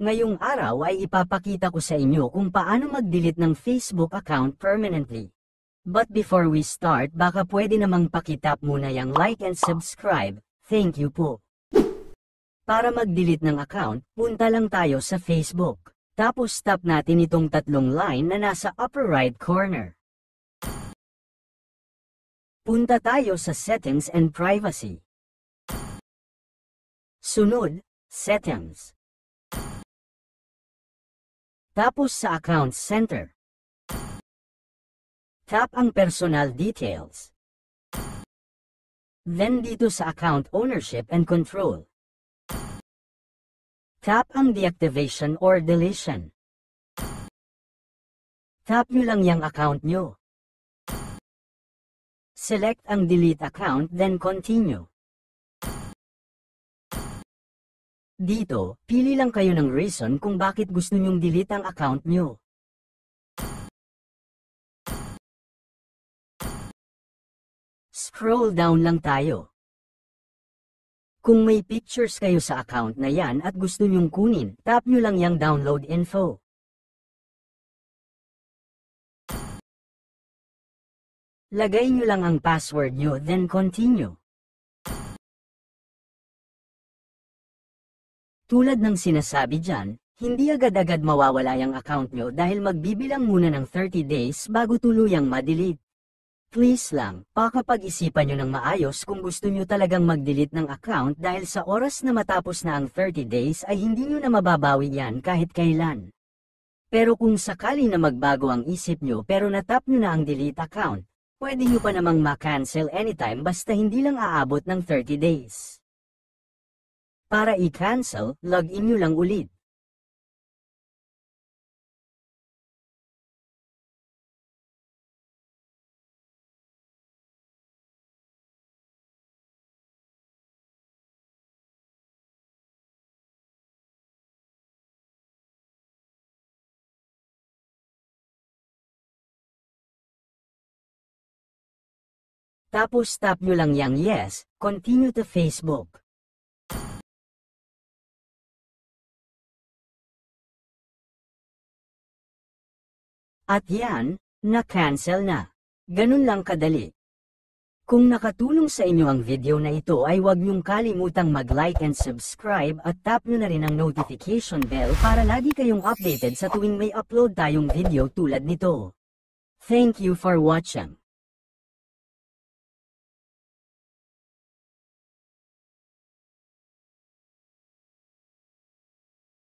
Ngayong araw ay ipapakita ko sa inyo kung paano mag-delete ng Facebook account permanently. But before we start, baka pwede namang pakitap muna yung like and subscribe, thank you po. Para mag-delete ng account, punta lang tayo sa Facebook. Tapos tap natin itong tatlong line na nasa upper right corner. Punta tayo sa Settings and Privacy. Sunod, Settings. Tapos sa Account Center. Tap ang Personal Details. Then dito sa Account Ownership and Control. Tap ang Deactivation or Deletion. Tap nyo lang yung account nyo. Select ang Delete Account then Continue. Dito, pili lang kayo ng reason kung bakit gusto nyong delete ang account nyo. Scroll down lang tayo. Kung may pictures kayo sa account na yan at gusto nyong kunin, tap nyo lang yung download info. Lagay nyo lang ang password nyo then continue. Tulad ng sinasabi dyan, hindi agad-agad mawawala yung account nyo dahil magbibilang muna ng 30 days bago tuluyang ma-delete. Please lang, pakapag-isipan nyo ng maayos kung gusto nyo talagang mag-delete ng account dahil sa oras na matapos na ang 30 days ay hindi nyo na mababawi yan kahit kailan. Pero kung sakali na magbago ang isip nyo pero natap nyo na ang delete account, pwede nyo pa namang ma-cancel anytime basta hindi lang aabot ng 30 days. Para i-cancel, login nyo lang ulit. Tapos tap nyo lang yang yes, continue to Facebook. At yan, na-cancel na. Ganun lang kadali. Kung nakatulong sa inyo ang video na ito ay huwag nyong kalimutang mag-like and subscribe at tap nyo na rin ang notification bell para lagi kayong updated sa tuwing may upload tayong video tulad nito. Thank you for watching.